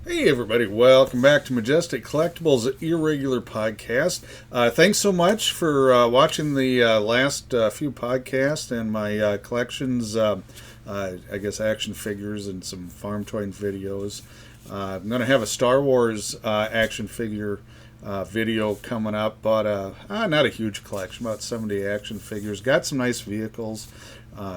Hey everybody, welcome back to Majestic Collectibles Irregular podcast. Thanks so much for watching the last few podcasts and my collections, I guess action figures and some farm toy videos. I'm going to have a Star Wars action figure video coming up, but not a huge collection, about 70 action figures. Got some nice vehicles.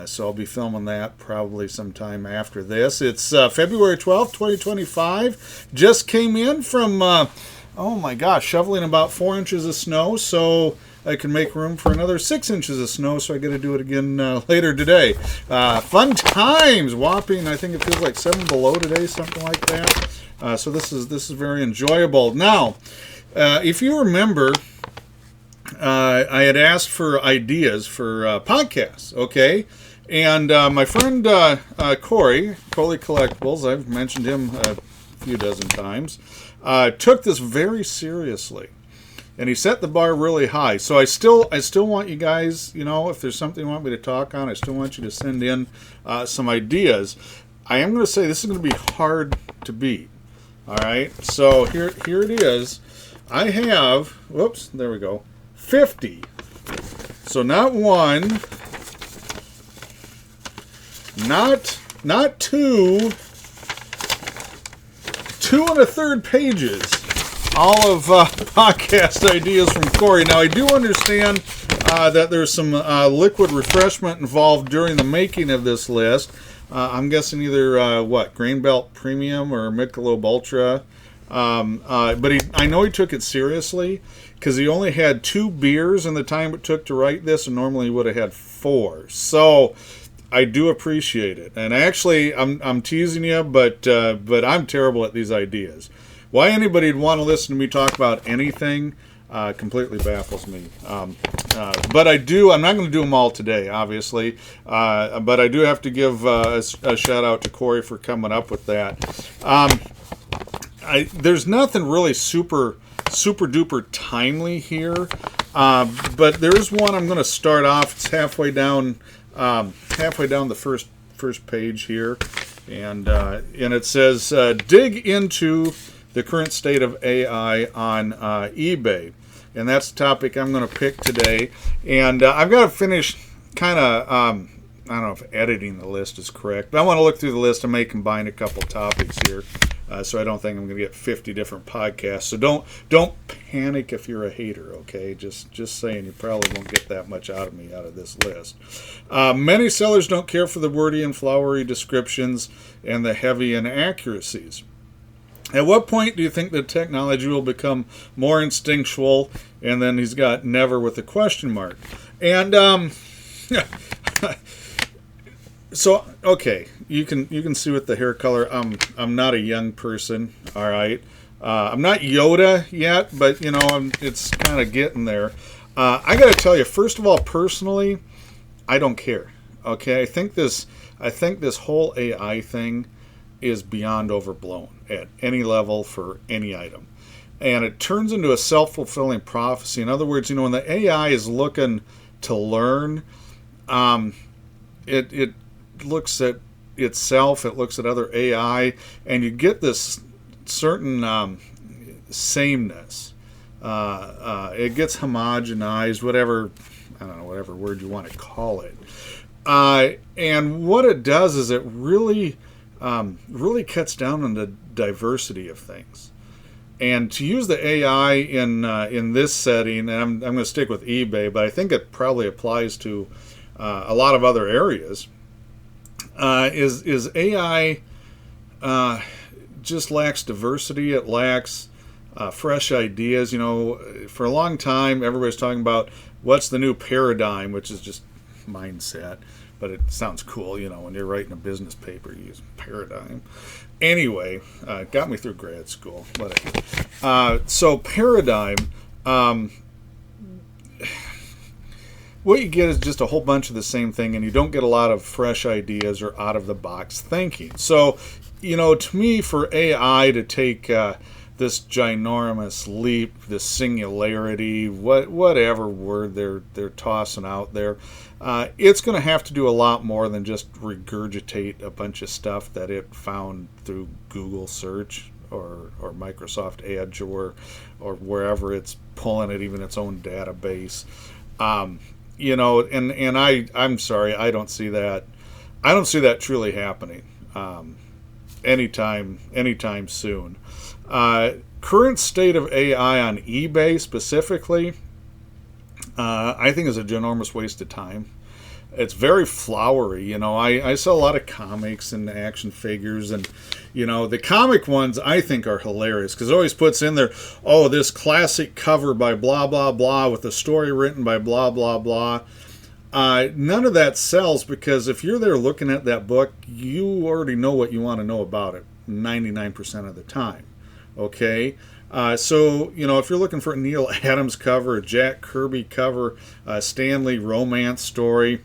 So I'll be filming that probably sometime after this. It's February 12th, 2025. Just came in from, oh my gosh, shoveling about 4 inches of snow, so I can make room for another 6 inches of snow, so I got to do it again later today. Fun times! Whopping, I think it feels like 7 below today, something like that. So this is very enjoyable. Now, if you remember, I had asked for ideas for podcasts, okay? And my friend Corey Collectibles, I've mentioned him a few dozen times, took this very seriously. And he set the bar really high. So I still want you guys, you know, if there's something you want me to talk on, I still want you to send in some ideas. I am going to say this is going to be hard to beat. All right? So here it is. I have, whoops, there we go. 50. So not one, not two, 2 1/3 pages. All of podcast ideas from Corey. Now I do understand that there's some liquid refreshment involved during the making of this list. I'm guessing either Grain Belt Premium or Michelob Ultra. But I know he took it seriously because he only had 2 beers in the time it took to write this, and normally he would have had 4. So I do appreciate it. And actually, I'm teasing you, but I'm terrible at these ideas. Why anybody'd want to listen to me talk about anything completely baffles me. But I'm not going to do them all today, obviously. But I do have to give a shout out to Corey for coming up with that. There's nothing really super duper timely here, but there is one I'm going to start off. It's halfway down the first page here, and it says dig into the current state of AI on eBay, and that's the topic I'm going to pick today. And I've got to finish kind of. I don't know if editing the list is correct, but I want to look through the list. I may combine a couple topics here, so I don't think I'm going to get 50 different podcasts. So don't panic if you're a hater, okay? Just saying, you probably won't get that much out of me out of this list. Many sellers don't care for the wordy and flowery descriptions and the heavy inaccuracies. At what point do you think the technology will become more instinctual? And then he's got never with a question mark. And so, okay, you can see with the hair color, I'm not a young person, all right. I'm not Yoda yet, but you know, it's kind of getting there. I got to tell you, first of all, personally, I don't care. Okay, I think this whole AI thing is beyond overblown at any level for any item, and it turns into a self-fulfilling prophecy. In other words, you know, when the AI is looking to learn, it looks at itself, it looks at other AI, and you get this certain sameness. It gets homogenized, whatever word you want to call it. And what it does is it really cuts down on the diversity of things. And to use the AI in this setting, and I'm going to stick with eBay, but I think it probably applies to a lot of other areas. Is AI just lacks diversity. It lacks fresh ideas. You know, for a long time, everybody's talking about what's the new paradigm, which is just mindset. But it sounds cool, you know, when you're writing a business paper, you use paradigm. Anyway, got me through grad school. So paradigm, what you get is just a whole bunch of the same thing, and you don't get a lot of fresh ideas or out-of-the-box thinking. So, you know, to me, for AI to take this ginormous leap, this singularity, whatever word they're tossing out there, it's going to have to do a lot more than just regurgitate a bunch of stuff that it found through Google search. or Microsoft Edge or wherever it's pulling it, even its own database. I'm sorry, I don't see that. I don't see that truly happening anytime soon. Current state of AI on eBay specifically, I think is a ginormous waste of time. It's very flowery. I sell a lot of comics and action figures, and the comic ones I think are hilarious because it always puts in there, oh, this classic cover by blah blah blah with a story written by blah blah blah. None of that sells because if you're there looking at that book, you already know what you want to know about it 99% of the time. Okay? So, if you're looking for a Neil Adams cover, a Jack Kirby cover, a Stanley romance story,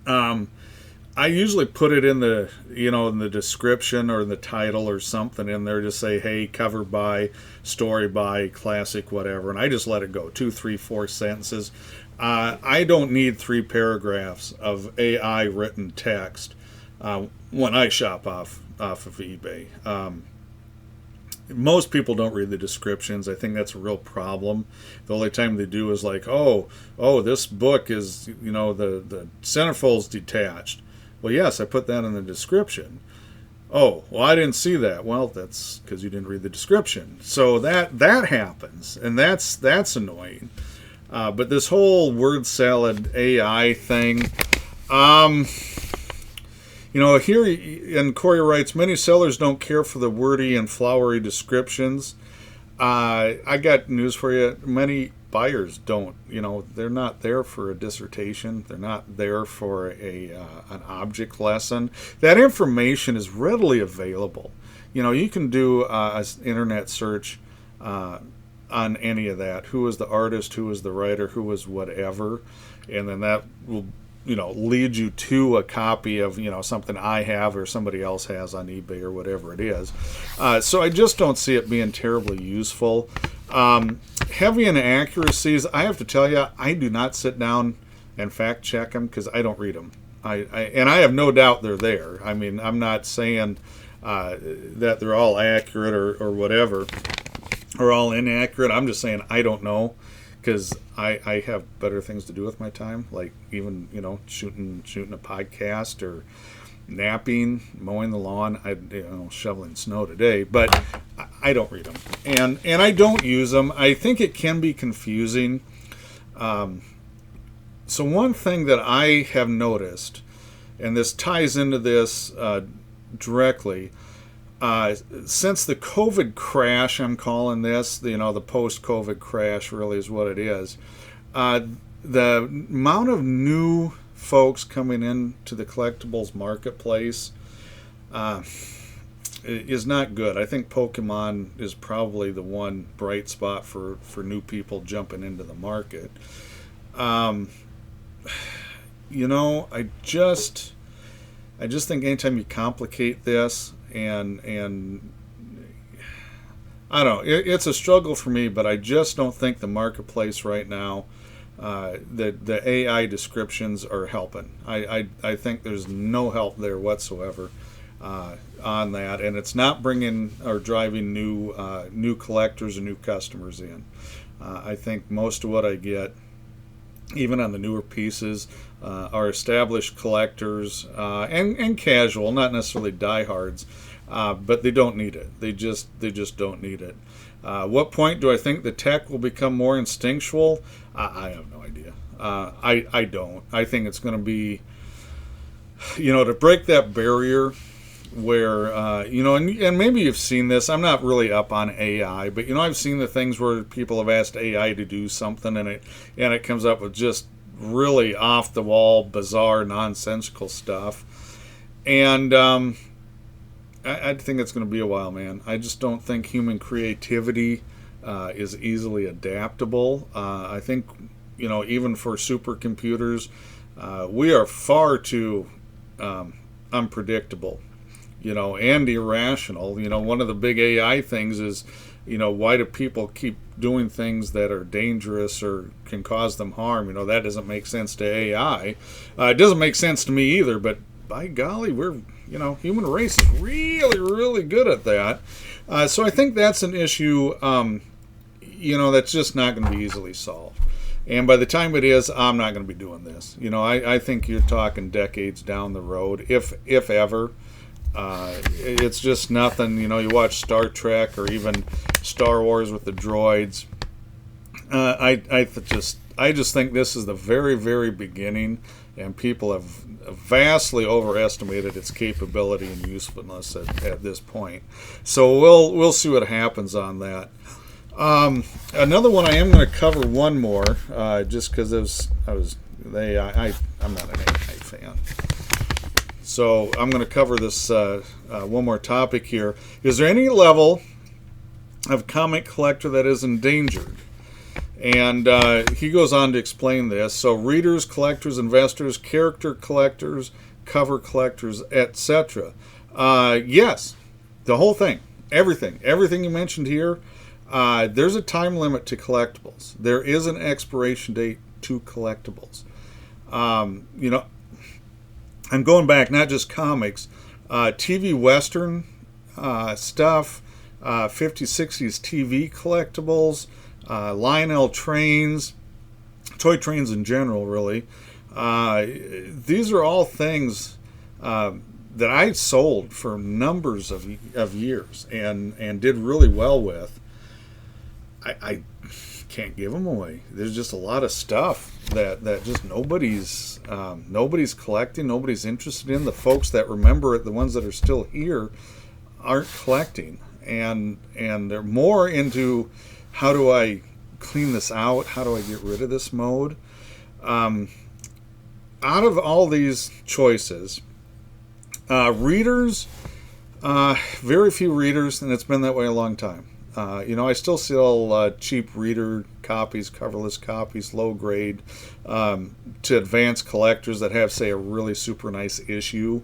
I usually put it in the description or the title or something in there to say, hey, cover by, story by, classic, whatever, and I just let it go. 2, 3, 4 sentences. I don't need 3 paragraphs of AI written text when I shop off of eBay. Most people don't read the descriptions. I think that's a real problem. The only time they do is like, oh, this book is, the centerfold's detached. Well, yes, I put that in the description. Oh, well, I didn't see that. Well, that's because you didn't read the description. So that happens, and that's annoying. But this whole word salad AI thing, here, and Corey writes, many sellers don't care for the wordy and flowery descriptions. I got news for you. Many buyers don't. They're not there for a dissertation. They're not there for an object lesson. That information is readily available. You can do an internet search on any of that. Who is the artist? Who is the writer? Who is whatever? And then that will lead you to a copy of something I have or somebody else has on eBay or whatever it is. So I just don't see it being terribly useful. Heavy inaccuracies, I have to tell you, I do not sit down and fact check them because I don't read them. And I have no doubt they're there. I mean, I'm not saying that they're all accurate or whatever, or all inaccurate. I'm just saying I don't know. Because I have better things to do with my time, like even shooting a podcast or napping, mowing the lawn. Shoveling snow today, but I don't read them, and I don't use them. I think it can be confusing. So one thing that I have noticed, and this ties into this directly. Since the COVID crash, I'm calling this, the post-COVID crash really is what it is. The amount of new folks coming into the collectibles marketplace is not good. I think Pokemon is probably the one bright spot for new people jumping into the market. I just think anytime you complicate this, and I don't know, it's a struggle for me, but I just don't think the marketplace right now, the AI descriptions are helping. I think there's no help there whatsoever on that, and it's not bringing or driving new collectors or new customers in. I think most of what I get, even on the newer pieces, are established collectors and casual, not necessarily diehards, but they don't need it. They just don't need it. What point do I think the tech will become more instinctual? I have no idea. I don't. I think it's going to be, to break that barrier where, and maybe you've seen this. I'm not really up on AI, but, I've seen the things where people have asked AI to do something and it comes up with just really off the wall, bizarre, nonsensical stuff. And I think it's going to be a while, man. I just don't think human creativity is easily adaptable. I think, even for supercomputers, we are far too unpredictable, and irrational. One of the big AI things is, why do people keep doing things that are dangerous or can cause them harm? That doesn't make sense to AI. It doesn't make sense to me either, but by golly, we're, human race is really, really good at that. So I think that's an issue, that's just not going to be easily solved. And by the time it is, I'm not going to be doing this. I think you're talking decades down the road, if ever. It's just nothing. You watch Star Trek or even Star Wars with the droids. I just think this is the very, very beginning, and people have vastly overestimated its capability and usefulness at this point. So we'll see what happens on that. Another one, I am going to cover one more, just because I'm not an AI fan. So I'm going to cover this one more topic here. Is there any level of comic collector that is endangered? And he goes on to explain this. So readers, collectors, investors, character collectors, cover collectors, etc. Yes, the whole thing, everything you mentioned here. There's a time limit to collectibles. There is an expiration date to collectibles. I'm going back, not just comics, TV Western stuff, 50s, 60s TV collectibles, Lionel trains, toy trains in general, really. These are all things that I sold for numbers of years and did really well with. I can't give them away. There's just a lot of stuff that just nobody's collecting, nobody's interested in. The folks that remember it, the ones that are still here, aren't collecting, and they're more into how do I clean this out, how do I get rid of this mode. Out of all these choices, readers, very few readers, and it's been that way a long time. I still sell cheap reader copies, coverless copies, low grade, to advanced collectors that have, say, a really super nice issue,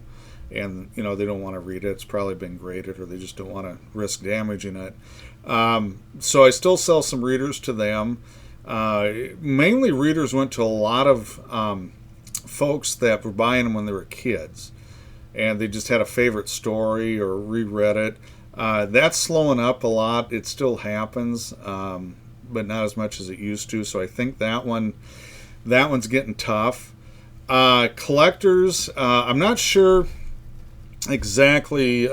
and they don't want to read it. It's probably been graded, or they just don't want to risk damaging it. So I still sell some readers to them. Mainly readers went to a lot of folks that were buying them when they were kids, and they just had a favorite story or reread it. That's slowing up a lot. It still happens, but not as much as it used to. So I think that one's getting tough. Collectors, I'm not sure exactly.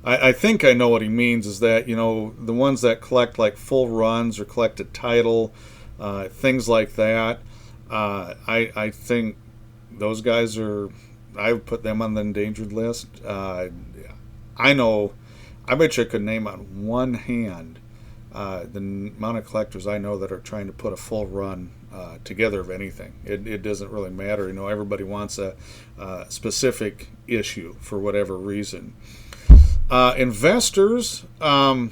I think I know what he means. Is that the ones that collect like full runs or collect a title, things like that. I think those guys are. I would put them on the endangered list. I know. I bet you I could name on one hand the amount of collectors I know that are trying to put a full run together of anything. It doesn't really matter. Everybody wants a specific issue for whatever reason. Investors, I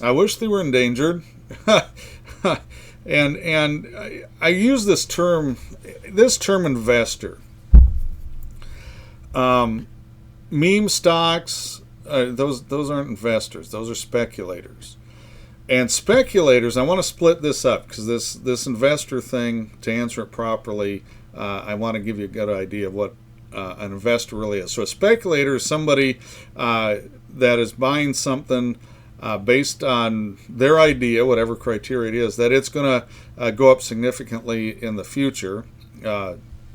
wish they were endangered. and I use this term investor. Meme stocks. Those aren't investors. Those are speculators. And speculators, I want to split this up because this investor thing, to answer it properly, I want to give you a good idea of what an investor really is. So a speculator is somebody that is buying something based on their idea, whatever criteria it is, that it's going to go up significantly in the future.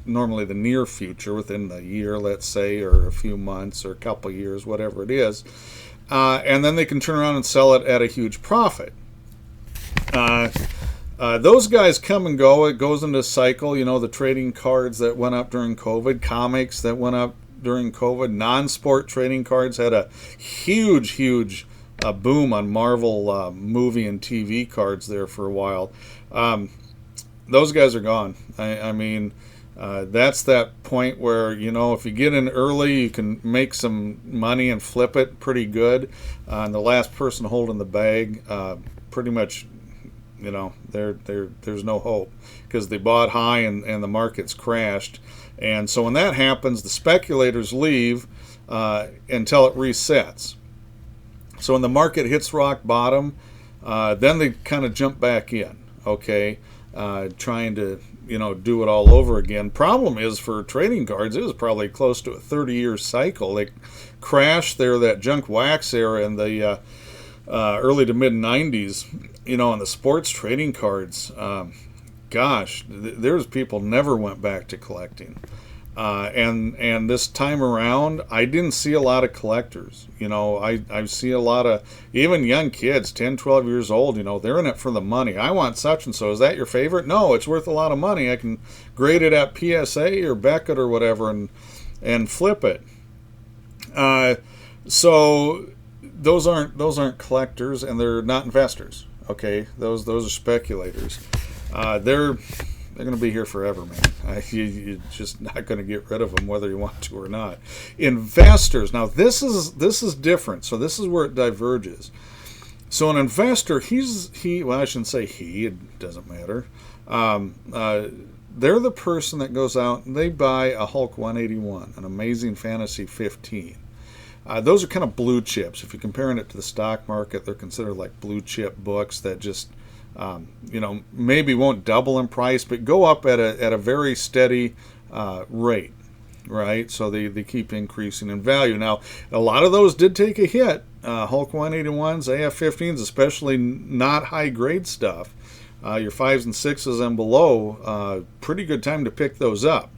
Normally the near future, within the year, let's say, or a few months or a couple years, whatever it is. And then they can turn around and sell it at a huge profit. Those guys come and go. It goes into a cycle. The trading cards that went up during COVID, comics that went up during COVID, non-sport trading cards had a huge boom on Marvel movie and TV cards there for a while. Those guys are gone. I mean... that's that point where, if you get in early, you can make some money and flip it pretty good. And the last person holding the bag, pretty much, there's no hope because they bought high and the market's crashed. And so when that happens, the speculators leave until it resets. So when the market hits rock bottom, then they kind of jump back in, okay? trying to do it all over again. Problem is, for trading cards, it was probably close to a 30-year cycle. They crashed there, that junk wax era in the early to mid 90s, on the sports trading cards. There's people never went back to collecting. And this time around, I didn't see a lot of collectors. I see a lot of even young kids, 10, 12 years old, they're in it for the money. I want such and so. Is that your favorite? No, it's worth a lot of money. I can grade it at PSA or Beckett or whatever and flip it. So those aren't collectors, and they're not investors. Okay, those are speculators. They're going to be here forever, man. You're just not going to get rid of them whether you want to or not. Investors, now this is different. So this is where it diverges. So an investor, well, I shouldn't say he, it doesn't matter. They're the person that goes out and they buy a Hulk 181, an Amazing Fantasy 15. Those are kind of blue chips. If you're comparing it to the stock market, they're considered like blue chip books that just maybe won't double in price, but go up at a very steady rate, right? So they keep increasing in value. Now, a lot of those did take a hit. Hulk 181s, AF-15s, especially not high-grade stuff. Your 5s and 6s and below, pretty good time to pick those up.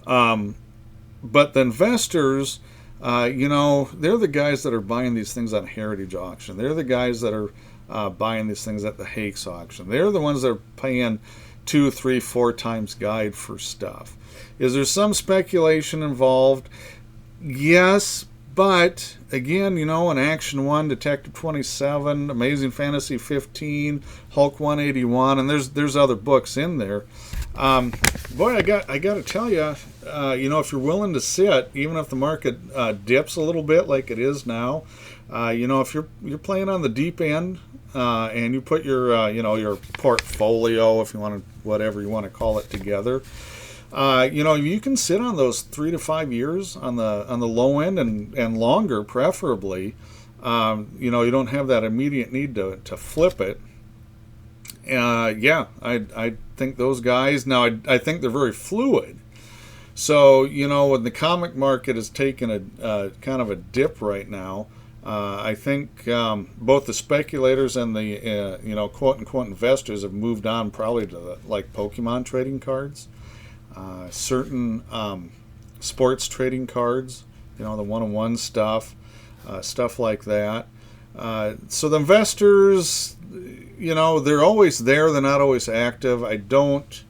But the investors, they're the guys that are buying these things on Heritage Auction. They're the guys that are buying these things at the Hakes auction. They're the ones that are paying 2, 3, 4 times guide for stuff. Is there some speculation involved? Yes, but again, an Action 1, Detective 27, Amazing Fantasy 15, Hulk 181, and there's other books in there. Boy, I got to tell you, if you're willing to sit, even if the market dips a little bit like it is now, if you're playing on the deep end, and you put your portfolio, if you want to, whatever you want to call it, together, you can sit on those 3 to 5 years on the low end and longer, preferably. You don't have that immediate need to flip it. I think those guys, now I think they're very fluid. So, when the comic market is taking a kind of a dip right now, I think both the speculators and the quote-unquote investors have moved on probably to like Pokemon trading cards, certain sports trading cards, the one-on-one stuff, stuff like that. So the investors, they're always there. They're not always active. I don't,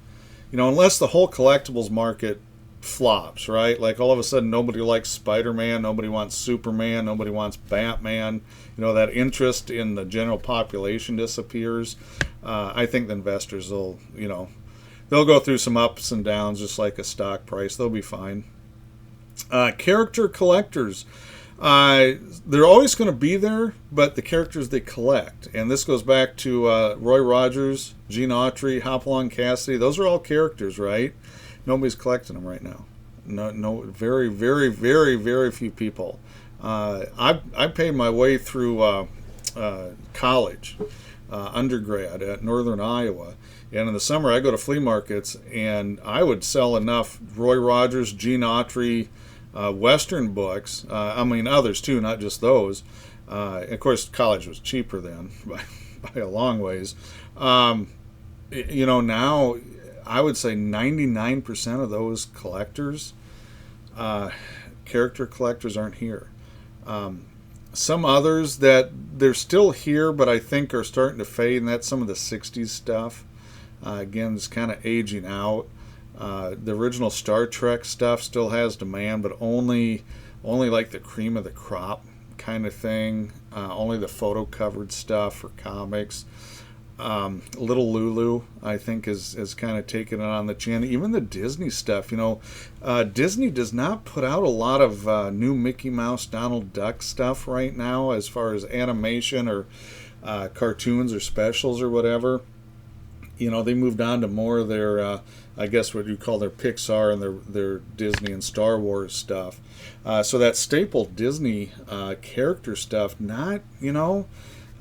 unless the whole collectibles market flops, right? Like all of a sudden nobody likes Spider-Man, nobody wants Superman, nobody wants Batman, that interest in the general population disappears. I think the investors will, they'll go through some ups and downs just like a stock price. They'll be fine. Character collectors, they're always going to be there, but the characters they collect, and this goes back to Roy Rogers, Gene Autry, Hopalong Cassidy, those are all characters, right? Nobody's collecting them right now. No, very, very, very, very few people. I paid my way through college, undergrad at Northern Iowa, and in the summer I go to flea markets, and I would sell enough Roy Rogers, Gene Autry, Western books. Others too, not just those. Of course, college was cheaper then by a long ways. Now I would say 99% of those collectors, character collectors, aren't here. Some others that they're still here, but I think are starting to fade, and that's some of the 60s stuff. Again, it's kind of aging out. The original Star Trek stuff still has demand, but only like the cream of the crop kind of thing. Only the photo covered stuff for comics. Little Lulu, I think, is kind of taking it on the chin. Even the Disney stuff, Disney does not put out a lot of new Mickey Mouse, Donald Duck stuff right now as far as animation or cartoons or specials or whatever. They moved on to more of their, I guess what you call their Pixar and their Disney and Star Wars stuff. So that staple Disney character stuff, not,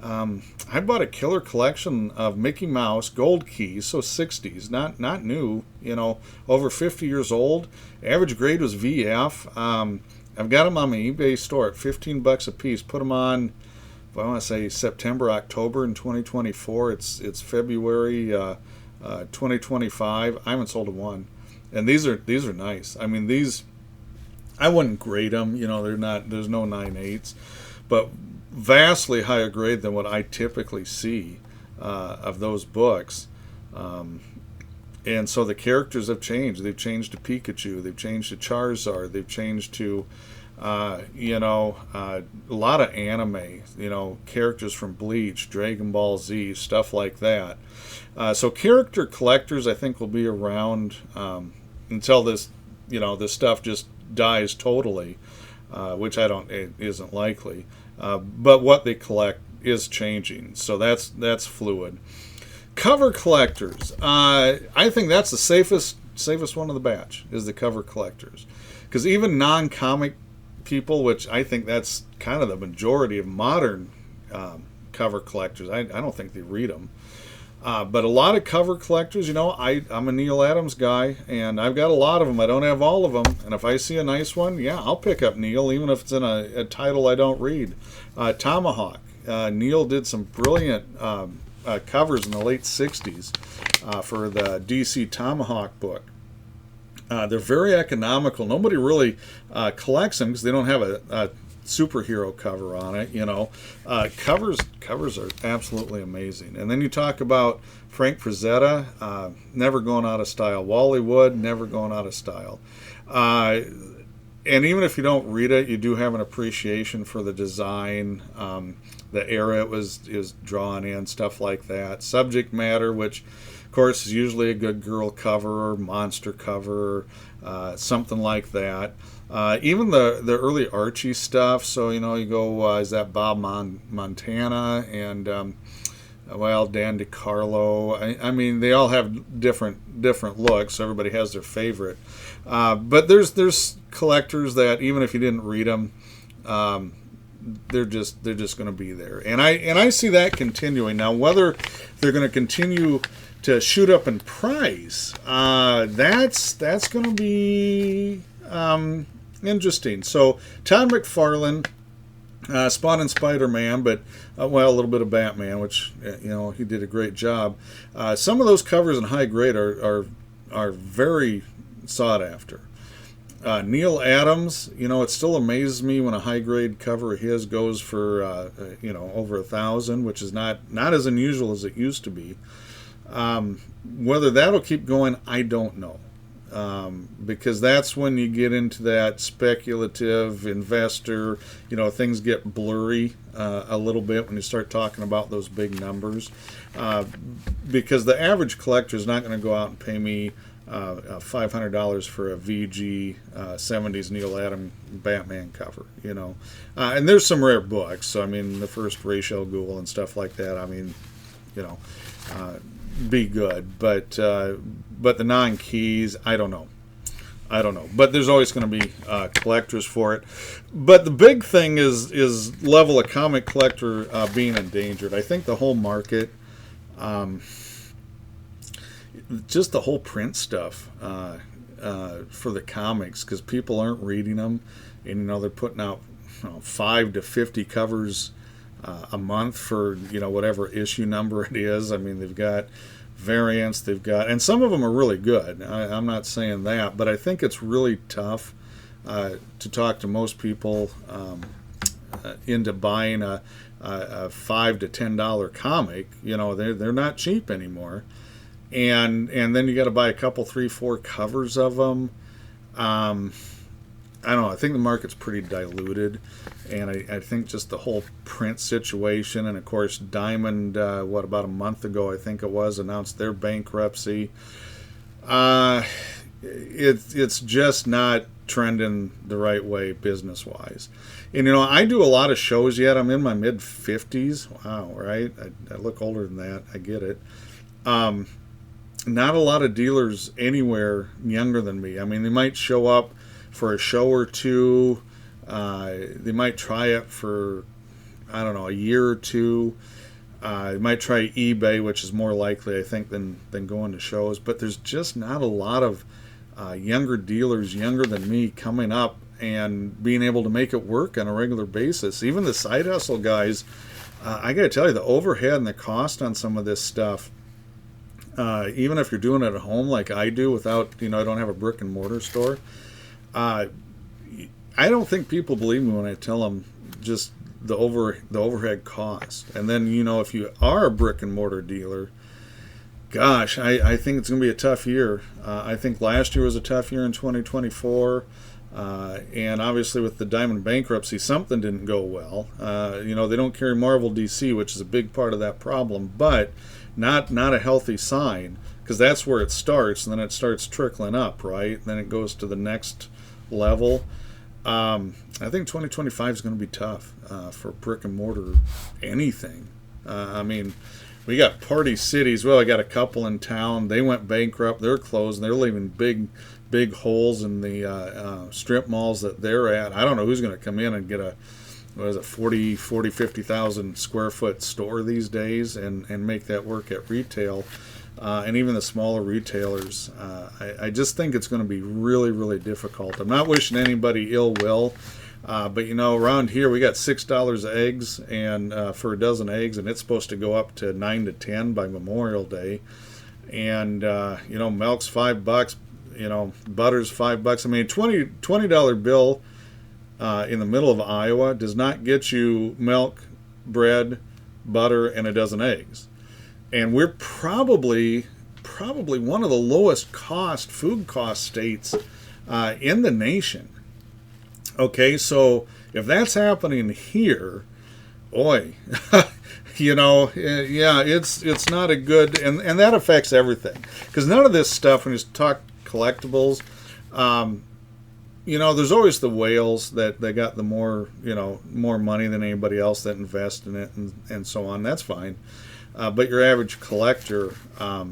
I bought a killer collection of Mickey Mouse gold keys, so 60s, not new, over 50 years old. Average grade was VF. I've got them on my eBay store at $15 a piece. Put them on, if I want to say September, October in 2024. It's February 2025. I haven't sold a one, and these are nice. I mean, these I wouldn't grade them. They're not. There's no 9.8s, but vastly higher grade than what I typically see of those books. And so the characters have changed. They've changed to Pikachu. They've changed to Charizard. They've changed to, a lot of anime, characters from Bleach, Dragon Ball Z, stuff like that. So character collectors, I think, will be around until this stuff just dies totally, which it isn't likely. But what they collect is changing, so that's fluid. Cover collectors, I think that's the safest one of the batch is the cover collectors, because even non-comic people, which I think that's kind of the majority of modern cover collectors, I don't think they read them. But a lot of cover collectors, I'm a Neil Adams guy, and I've got a lot of them. I don't have all of them, and if I see a nice one, yeah, I'll pick up Neil, even if it's in a title I don't read. Tomahawk. Neil did some brilliant covers in the late 60s for the DC Tomahawk book. They're very economical. Nobody really collects them because they don't have a superhero cover on it. Covers are absolutely amazing. And then you talk about Frank Frazetta, never going out of style. Wally Wood, never going out of style. And even if you don't read it, you do have an appreciation for the design, the era it is drawn in, stuff like that. Subject matter, which of course is usually a good girl cover or monster cover, something like that. Even the early Archie stuff. So you go, is that Bob Montana and Dan DiCarlo? I mean, they all have different looks. So everybody has their favorite. But there's collectors that even if you didn't read them, they're just going to be there. And I see that continuing. Now, whether they're going to continue to shoot up in price, that's going to be interesting. So Todd McFarlane spawned in Spider-Man, but a little bit of Batman, which he did a great job. Some of those covers in high grade are very sought after. Neil Adams, it still amazes me when a high grade cover of his goes for over $1,000, which is not as unusual as it used to be. Whether that'll keep going, I don't know. Because that's when you get into that speculative investor, things get blurry a little bit when you start talking about those big numbers. Because the average collector is not going to go out and pay me $500 for a VG 70s Neil Adams Batman cover, and there's some rare books. So I mean, the first Ra's al Ghul and stuff like that. I mean, be good, but the non-keys, I don't know. But there's always going to be collectors for it. But the big thing is level of comic collector being endangered. I think the whole market. Just the whole print stuff for the comics, because people aren't reading them, and they're putting out 5 to 50 covers a month for whatever issue number it is. I mean, they've got variants, and some of them are really good. I'm not saying that, but I think it's really tough to talk to most people into buying a $5 to $10 comic. They're not cheap anymore. And then you got to buy a couple, 3, 4 covers of them. I don't know. I think the market's pretty diluted, and I think just the whole print situation, and of course Diamond, about a month ago I think it was, announced their bankruptcy. It's just not trending the right way business wise. And I do a lot of shows yet. I'm in my mid 50s. Wow, right? I look older than that. I get it. Not a lot of dealers anywhere younger than me. I mean, they might show up for a show or two. They might try it for I don't know, a year or two. You might try eBay, which is more likely, I think, than going to shows. But there's just not a lot of younger dealers, younger than me, coming up and being able to make it work on a regular basis. Even the side hustle guys, I got to tell you, the overhead and the cost on some of this stuff, even if you're doing it at home like I do without, I don't have a brick and mortar store, I don't think people believe me when I tell them just the overhead cost. And then, if you are a brick and mortar dealer, gosh, I think it's going to be a tough year. I think last year was a tough year in 2024. And obviously with the Diamond bankruptcy, something didn't go well. They don't carry Marvel DC, which is a big part of that problem, but not a healthy sign, because that's where it starts, and then it starts trickling up, right? Then it goes to the next level. I think 2025 is going to be tough for brick and mortar anything. We got Party Cities. Well, I got a couple in town. They went bankrupt. They're closed. They're leaving big holes in the strip malls that they're at. I don't know who's going to come in and get a 50,000 square foot store these days and make that work at retail. And even the smaller retailers, I just think it's going to be really, really difficult. I'm not wishing anybody ill will, but around here we got $6 eggs and for a dozen eggs, and it's supposed to go up to 9 to 10 by Memorial Day. And milk's $5, butter's $5. I mean, $20 bill in the middle of Iowa does not get you milk, bread, butter, and a dozen eggs. And we're probably one of the lowest food cost states in the nation. Okay, so if that's happening here, boy, it's not a good, and that affects everything. Because none of this stuff, when you talk collectibles, there's always the whales that they got the more money than anybody else that invest in it and so on. That's fine. But your average collector, I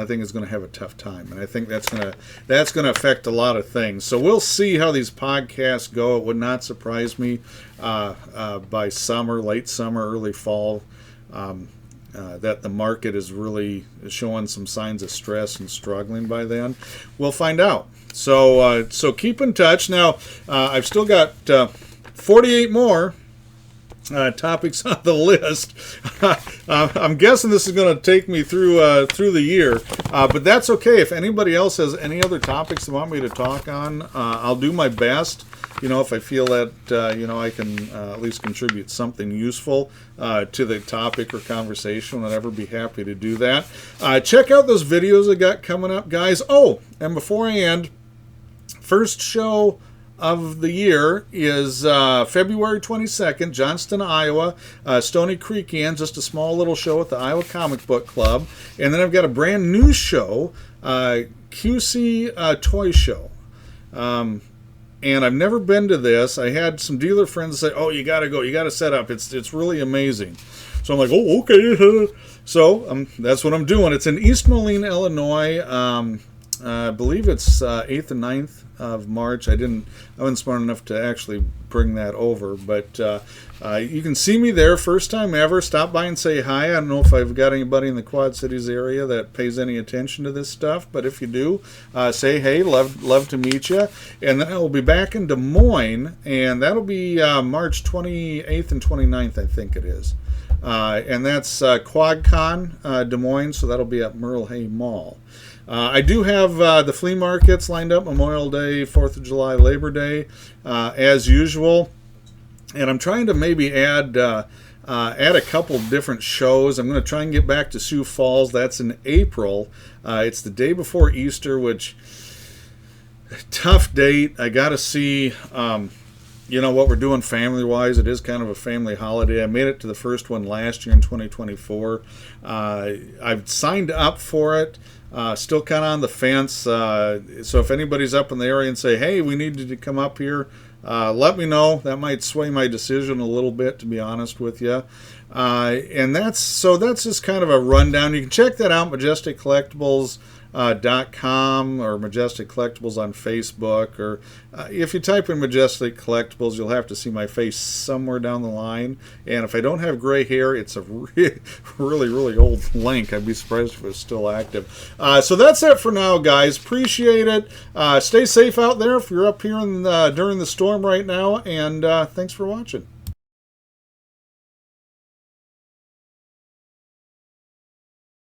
think, is going to have a tough time, and I think that's going to affect a lot of things. So we'll see how these podcasts go. It would not surprise me by summer, late summer, early fall, that the market is really showing some signs of stress and struggling by then. We'll find out. So keep in touch. Now, I've still got 48 more topics on the list. I'm guessing this is going to take me through the year, but that's okay. If anybody else has any other topics they want me to talk on, I'll do my best. If I feel that I can at least contribute something useful to the topic or conversation, I'd ever be happy to do that. Check out those videos I got coming up, guys. Oh, and before I end, first show of the year is February 22nd, Johnston, Iowa, Stony Creek Inn, just a small little show at the Iowa Comic Book Club. And then I've got a brand new show, QC Toy Show. And I've never been to this. I had some dealer friends say, "Oh, you got to go. You got to set up. It's really amazing." So I'm like, "Oh, okay." So that's what I'm doing. It's in East Moline, Illinois. I believe it's 8th and 9th of March. I wasn't smart enough to actually bring that over, but you can see me there, first time ever. Stop by and say hi. I don't know if I've got anybody in the Quad Cities area that pays any attention to this stuff, but if you do, say hey, love to meet you. And then I'll be back in Des Moines, and that'll be March 28th and 29th, I think it is. And that's QuadCon Des Moines, so that'll be at Merle Hay Mall. I do have the flea markets lined up, Memorial Day, 4th of July, Labor Day, as usual. And I'm trying to maybe add a couple different shows. I'm going to try and get back to Sioux Falls. That's in April. It's the day before Easter, which, tough date. I got to see, what we're doing family-wise. It is kind of a family holiday. I made it to the first one last year in 2024. I've signed up for it. Still kind of on the fence. So if anybody's up in the area and say, hey, we need you to come up here, let me know. That might sway my decision a little bit, to be honest with you. And that's just kind of a rundown. You can check that out, Majestic Collectibles .com or Majestic Collectibles on Facebook, or if you type in Majestic Collectibles, you'll have to see my face somewhere down the line. And if I don't have gray hair, it's a really old link. I'd be surprised if it was still active. So that's it for now, guys. Appreciate it. Stay safe out there if you're up here during the storm right now, and thanks for watching.